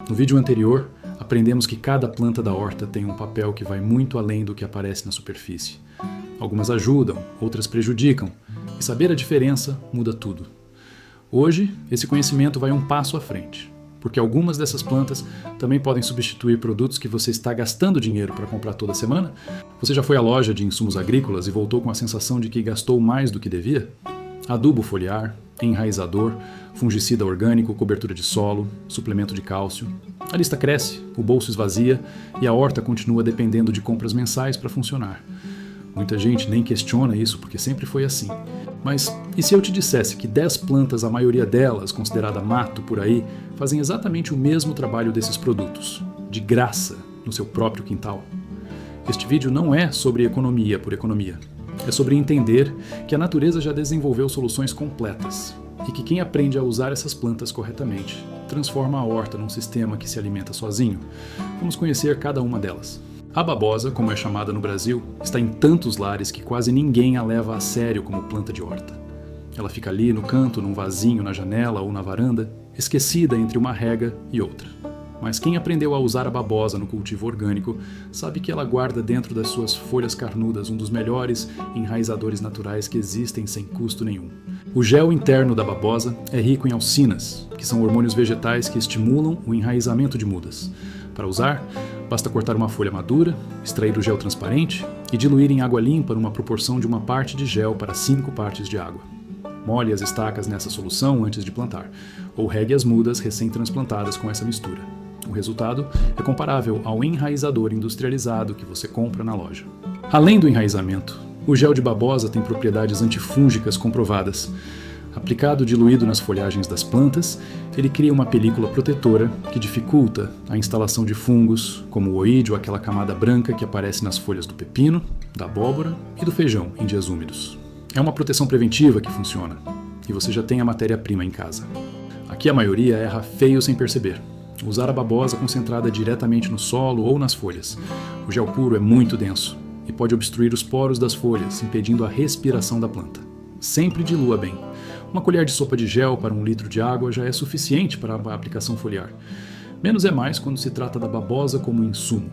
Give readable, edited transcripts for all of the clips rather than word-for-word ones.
No vídeo anterior, aprendemos que cada planta da horta tem um papel que vai muito além do que aparece na superfície. Algumas ajudam, outras prejudicam, e saber a diferença muda tudo. Hoje, esse conhecimento vai um passo à frente, porque algumas dessas plantas também podem substituir produtos que você está gastando dinheiro para comprar toda semana. Você já foi à loja de insumos agrícolas e voltou com a sensação de que gastou mais do que devia? Adubo foliar, enraizador, fungicida orgânico, cobertura de solo, suplemento de cálcio. A lista cresce, o bolso esvazia e a horta continua dependendo de compras mensais para funcionar. Muita gente nem questiona isso porque sempre foi assim. Mas e se eu te dissesse que 10 plantas, a maioria delas considerada mato por aí, fazem exatamente o mesmo trabalho desses produtos, de graça, no seu próprio quintal? Este vídeo não é sobre economia por economia. É sobre entender que a natureza já desenvolveu soluções completas e que quem aprende a usar essas plantas corretamente transforma a horta num sistema que se alimenta sozinho. Vamos conhecer cada uma delas. A babosa, como é chamada no Brasil, está em tantos lares que quase ninguém a leva a sério como planta de horta. Ela fica ali no canto, num vasinho na janela ou na varanda, esquecida entre uma rega e outra. Mas quem aprendeu a usar a babosa no cultivo orgânico sabe que ela guarda dentro das suas folhas carnudas um dos melhores enraizadores naturais que existem sem custo nenhum. O gel interno da babosa é rico em alcinas, que são hormônios vegetais que estimulam o enraizamento de mudas. Para usar, basta cortar uma folha madura, extrair o gel transparente e diluir em água limpa numa proporção de 1 parte de gel para 5 partes de água. Molhe as estacas nessa solução antes de plantar, ou regue as mudas recém-transplantadas com essa mistura. O resultado é comparável ao enraizador industrializado que você compra na loja. Além do enraizamento, o gel de babosa tem propriedades antifúngicas comprovadas. Aplicado diluído nas folhagens das plantas, ele cria uma película protetora que dificulta a instalação de fungos, como o oídio, aquela camada branca que aparece nas folhas do pepino, da abóbora e do feijão em dias úmidos. É uma proteção preventiva que funciona, e você já tem a matéria-prima em casa. Aqui a maioria erra feio sem perceber. Usar a babosa concentrada diretamente no solo ou nas folhas. O gel puro é muito denso e pode obstruir os poros das folhas, impedindo a respiração da planta. Sempre dilua bem. Uma colher de sopa de gel para 1 litro de água já é suficiente para a aplicação foliar. Menos é mais quando se trata da babosa como insumo.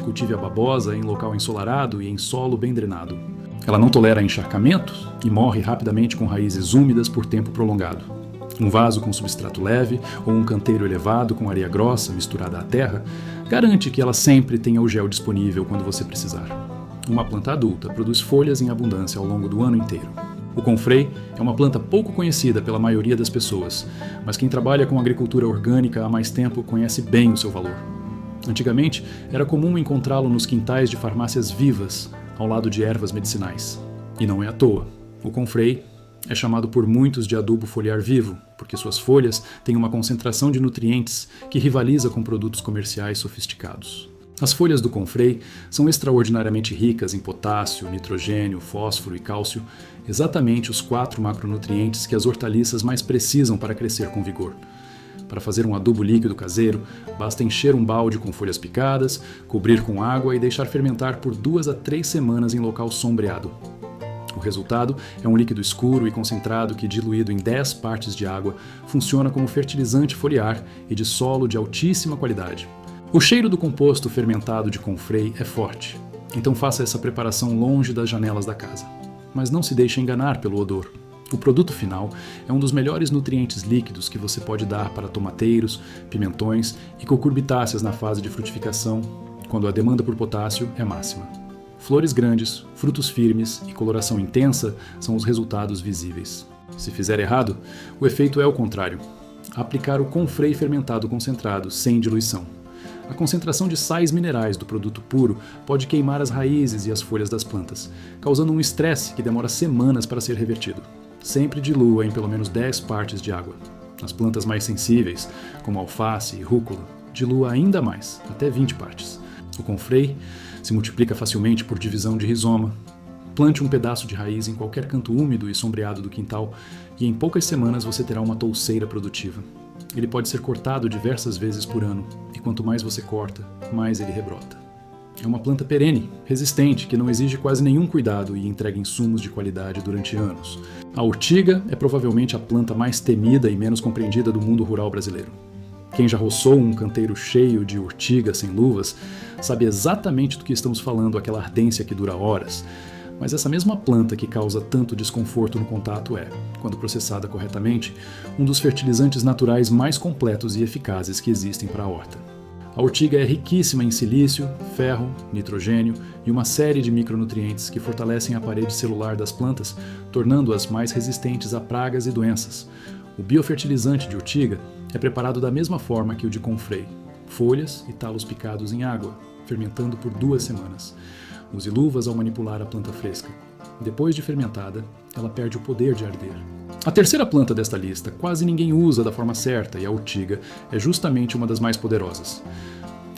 Cultive a babosa em local ensolarado e em solo bem drenado. Ela não tolera encharcamento e morre rapidamente com raízes úmidas por tempo prolongado. Um vaso com substrato leve ou um canteiro elevado com areia grossa misturada à terra garante que ela sempre tenha o gel disponível quando você precisar. Uma planta adulta produz folhas em abundância ao longo do ano inteiro. O confrei é uma planta pouco conhecida pela maioria das pessoas, mas quem trabalha com agricultura orgânica há mais tempo conhece bem o seu valor. Antigamente, era comum encontrá-lo nos quintais de farmácias vivas, ao lado de ervas medicinais. E não é à toa. O confrei é chamado por muitos de adubo foliar vivo, porque suas folhas têm uma concentração de nutrientes que rivaliza com produtos comerciais sofisticados. As folhas do confrei são extraordinariamente ricas em potássio, nitrogênio, fósforo e cálcio, exatamente os 4 macronutrientes que as hortaliças mais precisam para crescer com vigor. Para fazer um adubo líquido caseiro, basta encher um balde com folhas picadas, cobrir com água e deixar fermentar por 2 a 3 semanas em local sombreado. O resultado é um líquido escuro e concentrado que, diluído em 10 partes de água, funciona como fertilizante foliar e de solo de altíssima qualidade. O cheiro do composto fermentado de confrei é forte, então faça essa preparação longe das janelas da casa. Mas não se deixe enganar pelo odor. O produto final é um dos melhores nutrientes líquidos que você pode dar para tomateiros, pimentões e cucurbitáceas na fase de frutificação, quando a demanda por potássio é máxima. Flores grandes, frutos firmes e coloração intensa são os resultados visíveis. Se fizer errado, o efeito é o contrário. Aplicar o confrei fermentado concentrado sem diluição. A concentração de sais minerais do produto puro pode queimar as raízes e as folhas das plantas, causando um estresse que demora semanas para ser revertido. Sempre dilua em pelo menos 10 partes de água. Nas plantas mais sensíveis, como alface e rúcula, dilua ainda mais, até 20 partes. O confrei se multiplica facilmente por divisão de rizoma. Plante um pedaço de raiz em qualquer canto úmido e sombreado do quintal e em poucas semanas você terá uma touceira produtiva. Ele pode ser cortado diversas vezes por ano e quanto mais você corta, mais ele rebrota. É uma planta perene, resistente, que não exige quase nenhum cuidado e entrega insumos de qualidade durante anos. A urtiga é provavelmente a planta mais temida e menos compreendida do mundo rural brasileiro. Quem já roçou um canteiro cheio de urtiga sem luvas sabe exatamente do que estamos falando, aquela ardência que dura horas. Mas essa mesma planta que causa tanto desconforto no contato é, quando processada corretamente, um dos fertilizantes naturais mais completos e eficazes que existem para a horta. A urtiga é riquíssima em silício, ferro, nitrogênio e uma série de micronutrientes que fortalecem a parede celular das plantas, tornando-as mais resistentes a pragas e doenças. O biofertilizante de urtiga é preparado da mesma forma que o de confrei: folhas e talos picados em água, fermentando por 2 semanas. Use luvas ao manipular a planta fresca. Depois de fermentada, ela perde o poder de arder. A terceira planta desta lista quase ninguém usa da forma certa e a urtiga é justamente uma das mais poderosas.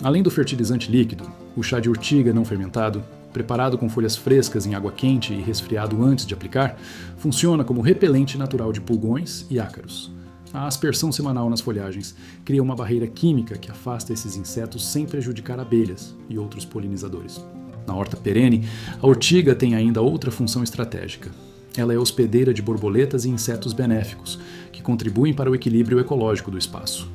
Além do fertilizante líquido, o chá de urtiga não fermentado, preparado com folhas frescas em água quente e resfriado antes de aplicar, funciona como repelente natural de pulgões e ácaros. A aspersão semanal nas folhagens cria uma barreira química que afasta esses insetos sem prejudicar abelhas e outros polinizadores. Na horta perene, a urtiga tem ainda outra função estratégica. Ela é hospedeira de borboletas e insetos benéficos, que contribuem para o equilíbrio ecológico do espaço.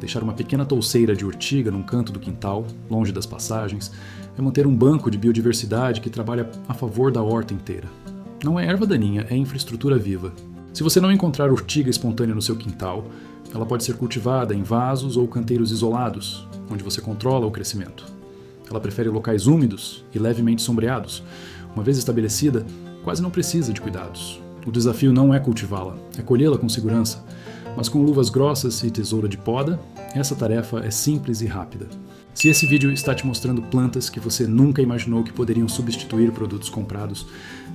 Deixar uma pequena touceira de urtiga num canto do quintal, longe das passagens, é manter um banco de biodiversidade que trabalha a favor da horta inteira. Não é erva daninha, é infraestrutura viva. Se você não encontrar urtiga espontânea no seu quintal, ela pode ser cultivada em vasos ou canteiros isolados, onde você controla o crescimento. Ela prefere locais úmidos e levemente sombreados. Uma vez estabelecida, quase não precisa de cuidados. O desafio não é cultivá-la, é colhê-la com segurança. Mas com luvas grossas e tesoura de poda, essa tarefa é simples e rápida. Se esse vídeo está te mostrando plantas que você nunca imaginou que poderiam substituir produtos comprados,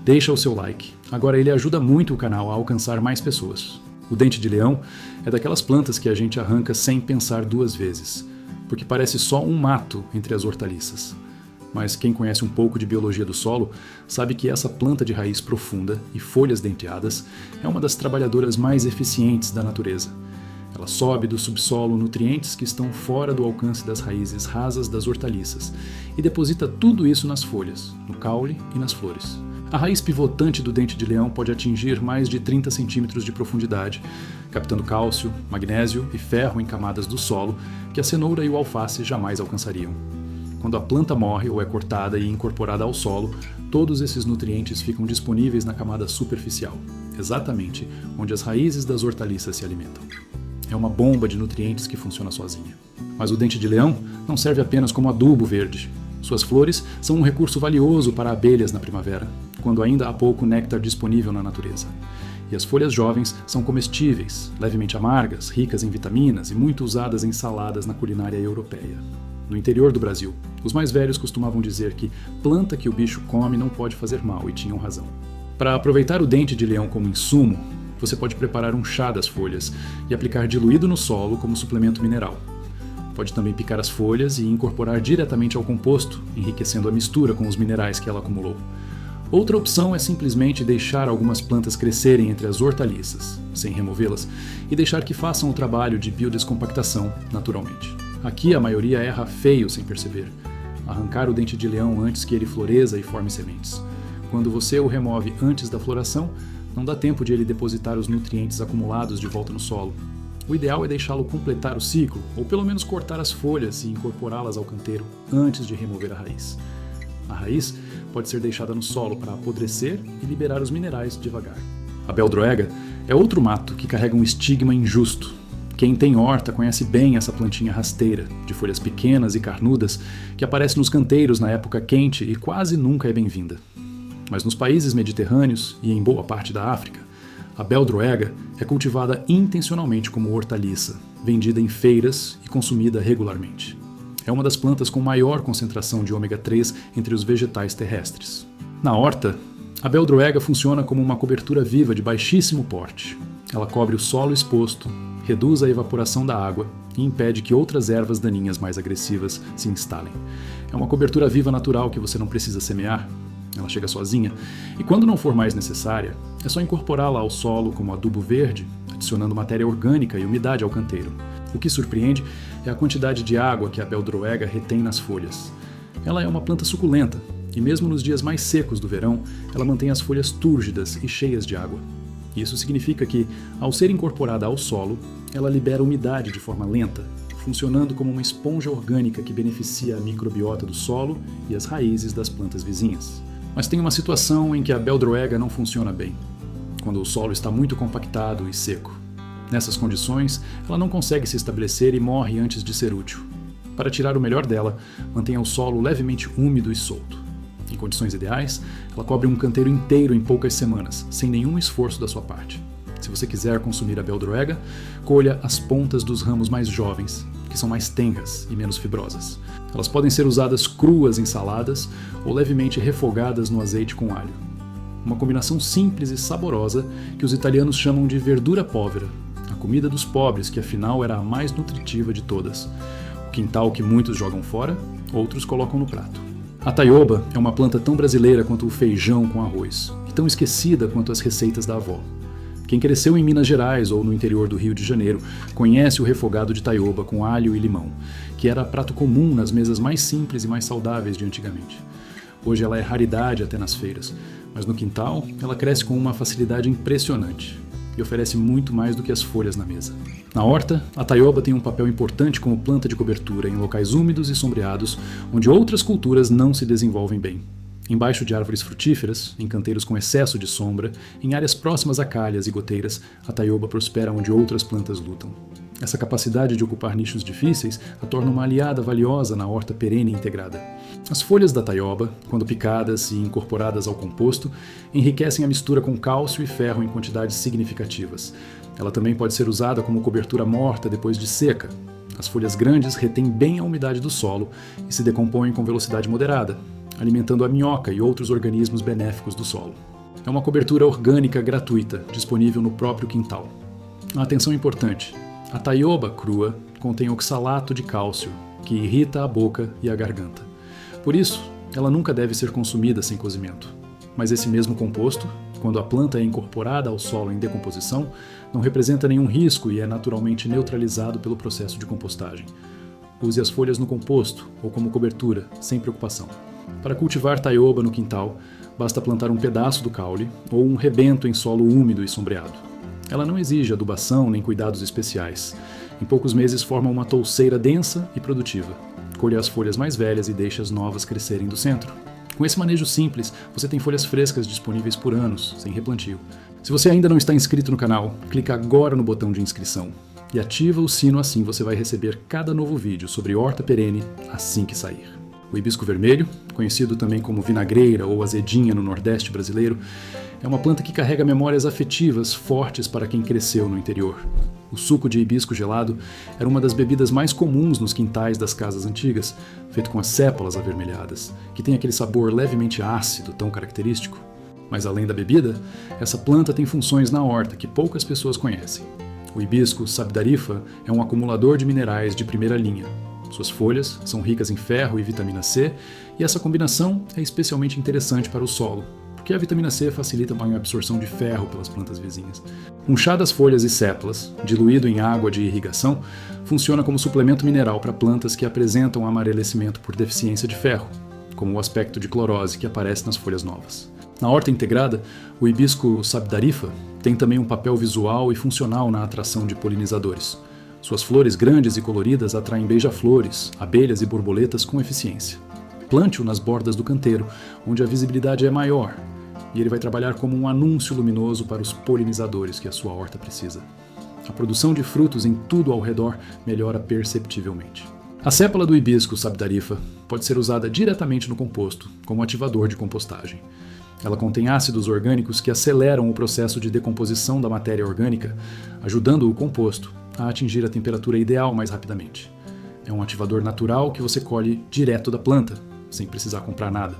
deixa o seu like. Agora ele ajuda muito o canal a alcançar mais pessoas. O dente de leão é daquelas plantas que a gente arranca sem pensar 2 vezes. Porque parece só um mato entre as hortaliças. Mas quem conhece um pouco de biologia do solo sabe que essa planta de raiz profunda e folhas denteadas é uma das trabalhadoras mais eficientes da natureza. Ela sobe do subsolo nutrientes que estão fora do alcance das raízes rasas das hortaliças e deposita tudo isso nas folhas, no caule e nas flores. A raiz pivotante do dente de leão pode atingir mais de 30 centímetros de profundidade, captando cálcio, magnésio e ferro em camadas do solo que a cenoura e o alface jamais alcançariam. Quando a planta morre ou é cortada e incorporada ao solo, todos esses nutrientes ficam disponíveis na camada superficial, exatamente onde as raízes das hortaliças se alimentam. É uma bomba de nutrientes que funciona sozinha. Mas o dente de leão não serve apenas como adubo verde. Suas flores são um recurso valioso para abelhas na primavera, quando ainda há pouco néctar disponível na natureza. E as folhas jovens são comestíveis, levemente amargas, ricas em vitaminas e muito usadas em saladas na culinária europeia. No interior do Brasil, os mais velhos costumavam dizer que planta que o bicho come não pode fazer mal, e tinham razão. Para aproveitar o dente de leão como insumo, você pode preparar um chá das folhas e aplicar diluído no solo como suplemento mineral. Pode também picar as folhas e incorporar diretamente ao composto, enriquecendo a mistura com os minerais que ela acumulou. Outra opção é simplesmente deixar algumas plantas crescerem entre as hortaliças, sem removê-las, e deixar que façam o trabalho de biodescompactação naturalmente. Aqui a maioria erra feio sem perceber. Arrancar o dente de leão antes que ele floresça e forme sementes. Quando você o remove antes da floração, não dá tempo de ele depositar os nutrientes acumulados de volta no solo. O ideal é deixá-lo completar o ciclo, ou pelo menos cortar as folhas e incorporá-las ao canteiro antes de remover a raiz. A raiz pode ser deixada no solo para apodrecer e liberar os minerais devagar. A beldroega é outro mato que carrega um estigma injusto. Quem tem horta conhece bem essa plantinha rasteira, de folhas pequenas e carnudas, que aparece nos canteiros na época quente e quase nunca é bem-vinda. Mas nos países mediterrâneos e em boa parte da África, a beldroega é cultivada intencionalmente como hortaliça, vendida em feiras e consumida regularmente. É uma das plantas com maior concentração de ômega 3 entre os vegetais terrestres. Na horta, a beldroega funciona como uma cobertura viva de baixíssimo porte. Ela cobre o solo exposto, reduz a evaporação da água e impede que outras ervas daninhas mais agressivas se instalem. É uma cobertura viva natural que você não precisa semear. Ela chega sozinha, e quando não for mais necessária, é só incorporá-la ao solo como adubo verde, adicionando matéria orgânica e umidade ao canteiro. O que surpreende é a quantidade de água que a beldroega retém nas folhas. Ela é uma planta suculenta, e mesmo nos dias mais secos do verão, ela mantém as folhas túrgidas e cheias de água. Isso significa que, ao ser incorporada ao solo, ela libera umidade de forma lenta, funcionando como uma esponja orgânica que beneficia a microbiota do solo e as raízes das plantas vizinhas. Mas tem uma situação em que a beldroega não funciona bem, quando o solo está muito compactado e seco. Nessas condições, ela não consegue se estabelecer e morre antes de ser útil. Para tirar o melhor dela, mantenha o solo levemente úmido e solto. Em condições ideais, ela cobre um canteiro inteiro em poucas semanas, sem nenhum esforço da sua parte. Se você quiser consumir a beldroega, colha as pontas dos ramos mais jovens, que são mais tenras e menos fibrosas. Elas podem ser usadas cruas em saladas ou levemente refogadas no azeite com alho. Uma combinação simples e saborosa que os italianos chamam de verdura povera, a comida dos pobres, que afinal era a mais nutritiva de todas. O quintal que muitos jogam fora, outros colocam no prato. A taioba é uma planta tão brasileira quanto o feijão com arroz, e tão esquecida quanto as receitas da avó. Quem cresceu em Minas Gerais ou no interior do Rio de Janeiro conhece o refogado de taioba com alho e limão, que era prato comum nas mesas mais simples e mais saudáveis de antigamente. Hoje ela é raridade até nas feiras, mas no quintal ela cresce com uma facilidade impressionante e oferece muito mais do que as folhas na mesa. Na horta, a taioba tem um papel importante como planta de cobertura em locais úmidos e sombreados, onde outras culturas não se desenvolvem bem. Embaixo de árvores frutíferas, em canteiros com excesso de sombra, em áreas próximas a calhas e goteiras, a taioba prospera onde outras plantas lutam. Essa capacidade de ocupar nichos difíceis a torna uma aliada valiosa na horta perene integrada. As folhas da taioba, quando picadas e incorporadas ao composto, enriquecem a mistura com cálcio e ferro em quantidades significativas. Ela também pode ser usada como cobertura morta depois de seca. As folhas grandes retêm bem a umidade do solo e se decompõem com velocidade moderada, alimentando a minhoca e outros organismos benéficos do solo. É uma cobertura orgânica gratuita, disponível no próprio quintal. Uma atenção importante: a taioba crua contém oxalato de cálcio, que irrita a boca e a garganta. Por isso, ela nunca deve ser consumida sem cozimento. Mas esse mesmo composto, quando a planta é incorporada ao solo em decomposição, não representa nenhum risco e é naturalmente neutralizado pelo processo de compostagem. Use as folhas no composto ou como cobertura, sem preocupação. Para cultivar taioba no quintal, basta plantar um pedaço do caule ou um rebento em solo úmido e sombreado. Ela não exige adubação nem cuidados especiais. Em poucos meses forma uma touceira densa e produtiva. Colha as folhas mais velhas e deixe as novas crescerem do centro. Com esse manejo simples, você tem folhas frescas disponíveis por anos, sem replantio. Se você ainda não está inscrito no canal, clica agora no botão de inscrição e ativa o sino, assim você vai receber cada novo vídeo sobre horta perene assim que sair. O hibisco vermelho, conhecido também como vinagreira ou azedinha no Nordeste brasileiro, é uma planta que carrega memórias afetivas fortes para quem cresceu no interior. O suco de hibisco gelado era uma das bebidas mais comuns nos quintais das casas antigas, feito com as sépalas avermelhadas, que tem aquele sabor levemente ácido tão característico. Mas além da bebida, essa planta tem funções na horta que poucas pessoas conhecem. O hibisco sabdarifa é um acumulador de minerais de primeira linha. Suas folhas são ricas em ferro e vitamina C, e essa combinação é especialmente interessante para o solo, porque a vitamina C facilita a absorção de ferro pelas plantas vizinhas. Um chá das folhas e sépalas, diluído em água de irrigação, funciona como suplemento mineral para plantas que apresentam amarelecimento por deficiência de ferro, como o aspecto de clorose que aparece nas folhas novas. Na horta integrada, o hibisco sabdarifa tem também um papel visual e funcional na atração de polinizadores. Suas flores grandes e coloridas atraem beija-flores, abelhas e borboletas com eficiência. Plante-o nas bordas do canteiro, onde a visibilidade é maior, e ele vai trabalhar como um anúncio luminoso para os polinizadores que a sua horta precisa. A produção de frutos em tudo ao redor melhora perceptivelmente. A sépala do hibisco sabdarifa pode ser usada diretamente no composto, como ativador de compostagem. Ela contém ácidos orgânicos que aceleram o processo de decomposição da matéria orgânica, ajudando o composto a atingir a temperatura ideal mais rapidamente. É um ativador natural que você colhe direto da planta, sem precisar comprar nada.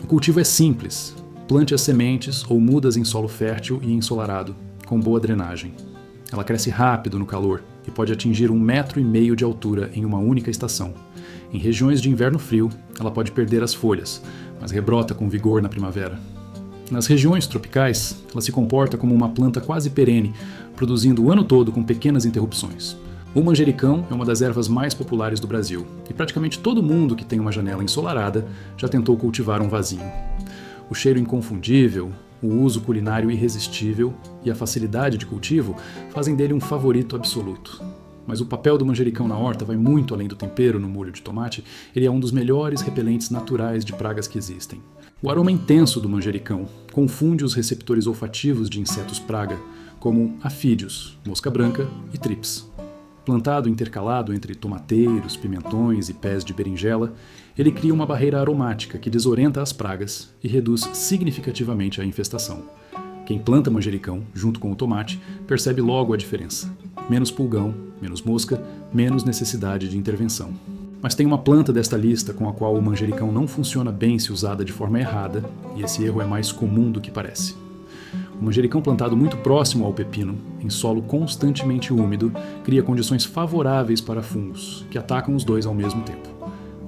O cultivo é simples. Plante as sementes ou mudas em solo fértil e ensolarado, com boa drenagem. Ela cresce rápido no calor e pode atingir 1,5 metro de altura em uma única estação. Em regiões de inverno frio, ela pode perder as folhas, mas rebrota com vigor na primavera. Nas regiões tropicais, ela se comporta como uma planta quase perene, produzindo o ano todo com pequenas interrupções. O manjericão é uma das ervas mais populares do Brasil, e praticamente todo mundo que tem uma janela ensolarada já tentou cultivar um vasinho. O cheiro inconfundível, o uso culinário irresistível e a facilidade de cultivo fazem dele um favorito absoluto. Mas o papel do manjericão na horta vai muito além do tempero no molho de tomate. Ele é um dos melhores repelentes naturais de pragas que existem. O aroma intenso do manjericão confunde os receptores olfativos de insetos praga, como afídeos, mosca branca e trips. Plantado intercalado entre tomateiros, pimentões e pés de berinjela, ele cria uma barreira aromática que desorienta as pragas e reduz significativamente a infestação. Quem planta manjericão, junto com o tomate, percebe logo a diferença. Menos pulgão, menos mosca, menos necessidade de intervenção. Mas tem uma planta desta lista com a qual o manjericão não funciona bem se usada de forma errada, e esse erro é mais comum do que parece. O manjericão plantado muito próximo ao pepino, em solo constantemente úmido, cria condições favoráveis para fungos, que atacam os dois ao mesmo tempo.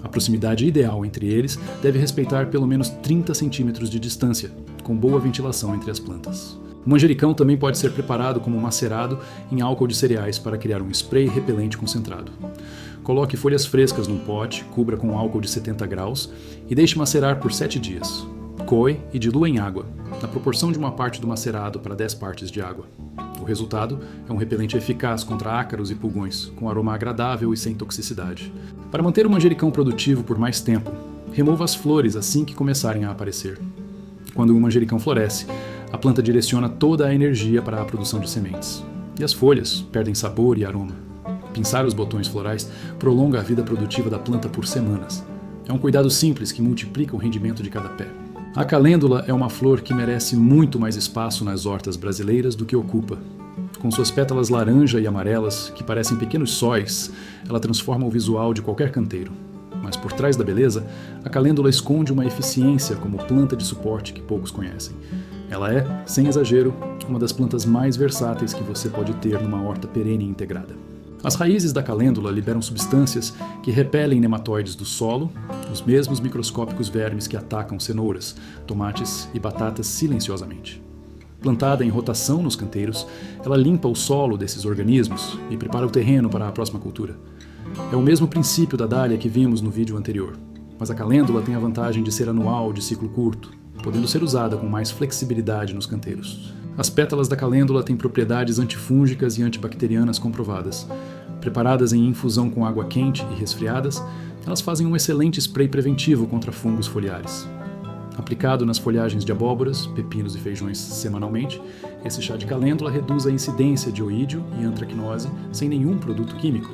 A proximidade ideal entre eles deve respeitar pelo menos 30 centímetros de distância, com boa ventilação entre as plantas. O manjericão também pode ser preparado como macerado em álcool de cereais para criar um spray repelente concentrado. Coloque folhas frescas num pote, cubra com álcool de 70 graus e deixe macerar por 7 dias. Coe e dilua em água, na proporção de uma parte do macerado para 10 partes de água. O resultado é um repelente eficaz contra ácaros e pulgões, com aroma agradável e sem toxicidade. Para manter o manjericão produtivo por mais tempo, remova as flores assim que começarem a aparecer. Quando o manjericão floresce, a planta direciona toda a energia para a produção de sementes. E as folhas perdem sabor e aroma. Pinçar os botões florais prolonga a vida produtiva da planta por semanas. É um cuidado simples que multiplica o rendimento de cada pé. A calêndula é uma flor que merece muito mais espaço nas hortas brasileiras do que ocupa. Com suas pétalas laranja e amarelas, que parecem pequenos sóis, ela transforma o visual de qualquer canteiro. Mas por trás da beleza, a calêndula esconde uma eficiência como planta de suporte que poucos conhecem. Ela é, sem exagero, uma das plantas mais versáteis que você pode ter numa horta perene integrada. As raízes da calêndula liberam substâncias que repelem nematóides do solo, os mesmos microscópicos vermes que atacam cenouras, tomates e batatas silenciosamente. Plantada em rotação nos canteiros, ela limpa o solo desses organismos e prepara o terreno para a próxima cultura. É o mesmo princípio da dália que vimos no vídeo anterior, mas a calêndula tem a vantagem de ser anual de ciclo curto, podendo ser usada com mais flexibilidade nos canteiros. As pétalas da calêndula têm propriedades antifúngicas e antibacterianas comprovadas. Preparadas em infusão com água quente e resfriadas, elas fazem um excelente spray preventivo contra fungos foliares. Aplicado nas folhagens de abóboras, pepinos e feijões semanalmente, esse chá de calêndula reduz a incidência de oídio e antracnose sem nenhum produto químico.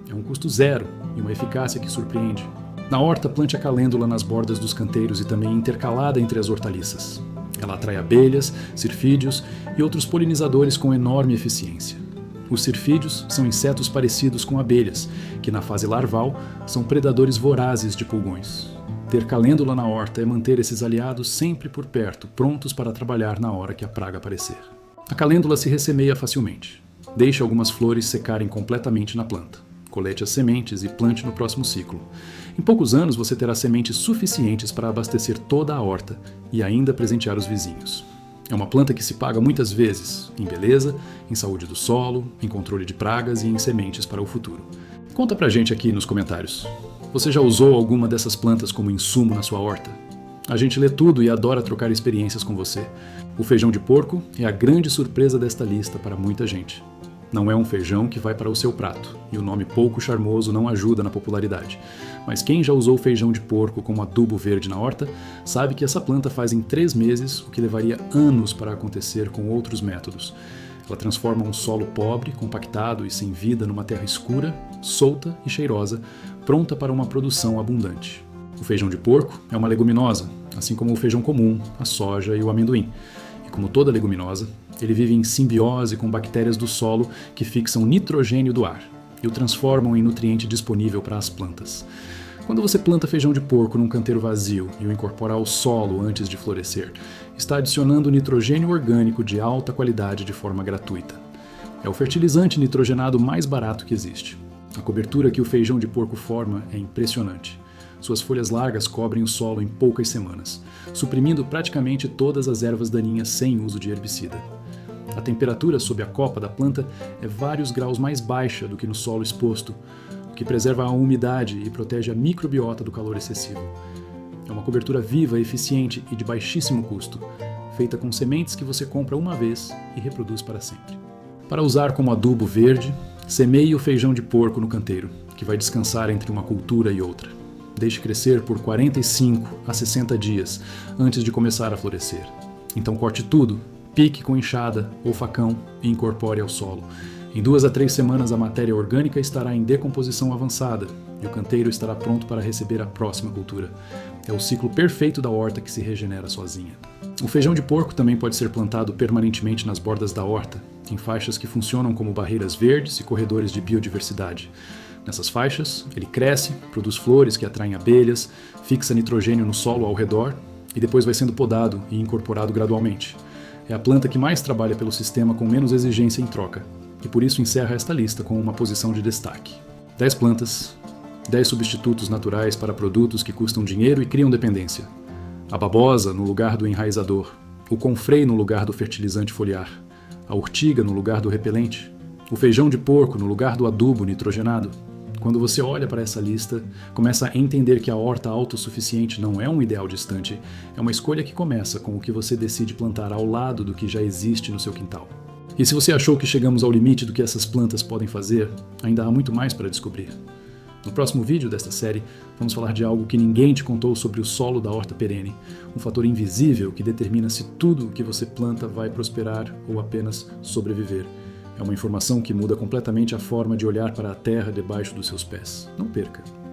É um custo zero e uma eficácia que surpreende. Na horta, plante a calêndula nas bordas dos canteiros e também intercalada entre as hortaliças. Ela atrai abelhas, sirfídeos e outros polinizadores com enorme eficiência. Os sirfídeos são insetos parecidos com abelhas, que na fase larval são predadores vorazes de pulgões. Ter calêndula na horta é manter esses aliados sempre por perto, prontos para trabalhar na hora que a praga aparecer. A calêndula se ressemeia facilmente. Deixe algumas flores secarem completamente na planta. Colete as sementes e plante no próximo ciclo. Em poucos anos você terá sementes suficientes para abastecer toda a horta e ainda presentear os vizinhos. É uma planta que se paga muitas vezes, em beleza, em saúde do solo, em controle de pragas e em sementes para o futuro. Conta pra gente aqui nos comentários. Você já usou alguma dessas plantas como insumo na sua horta? A gente lê tudo e adora trocar experiências com você. O feijão de porco é a grande surpresa desta lista para muita gente. Não é um feijão que vai para o seu prato, e o nome pouco charmoso não ajuda na popularidade. Mas quem já usou feijão de porco como adubo verde na horta, sabe que essa planta faz em 3 meses o que levaria anos para acontecer com outros métodos. Ela transforma um solo pobre, compactado e sem vida numa terra escura, solta e cheirosa, pronta para uma produção abundante. O feijão de porco é uma leguminosa, assim como o feijão comum, a soja e o amendoim. E como toda leguminosa, ele vive em simbiose com bactérias do solo que fixam nitrogênio do ar e o transformam em nutriente disponível para as plantas. Quando você planta feijão de porco num canteiro vazio e o incorpora ao solo antes de florescer, está adicionando nitrogênio orgânico de alta qualidade de forma gratuita. É o fertilizante nitrogenado mais barato que existe. A cobertura que o feijão de porco forma é impressionante. Suas folhas largas cobrem o solo em poucas semanas, suprimindo praticamente todas as ervas daninhas sem uso de herbicida. A temperatura sob a copa da planta é vários graus mais baixa do que no solo exposto, o que preserva a umidade e protege a microbiota do calor excessivo. É uma cobertura viva, eficiente e de baixíssimo custo, feita com sementes que você compra uma vez e reproduz para sempre. Para usar como adubo verde, semeie o feijão de porco no canteiro, que vai descansar entre uma cultura e outra. Deixe crescer por 45 a 60 dias antes de começar a florescer. Então corte tudo, pique com enxada ou facão e incorpore ao solo. Em 2 a 3 semanas a matéria orgânica estará em decomposição avançada e o canteiro estará pronto para receber a próxima cultura. É o ciclo perfeito da horta que se regenera sozinha. O feijão de porco também pode ser plantado permanentemente nas bordas da horta, em faixas que funcionam como barreiras verdes e corredores de biodiversidade. Nessas faixas, ele cresce, produz flores que atraem abelhas, fixa nitrogênio no solo ao redor e depois vai sendo podado e incorporado gradualmente. É a planta que mais trabalha pelo sistema com menos exigência em troca, e por isso encerra esta lista com uma posição de destaque. 10 plantas, 10 substitutos naturais para produtos que custam dinheiro e criam dependência. A babosa no lugar do enraizador, o confrei no lugar do fertilizante foliar, a urtiga no lugar do repelente, o feijão de porco no lugar do adubo nitrogenado. Quando você olha para essa lista, começa a entender que a horta autossuficiente não é um ideal distante, é uma escolha que começa com o que você decide plantar ao lado do que já existe no seu quintal. E se você achou que chegamos ao limite do que essas plantas podem fazer, ainda há muito mais para descobrir. No próximo vídeo desta série, vamos falar de algo que ninguém te contou sobre o solo da horta perene, um fator invisível que determina se tudo o que você planta vai prosperar ou apenas sobreviver. É uma informação que muda completamente a forma de olhar para a terra debaixo dos seus pés. Não perca!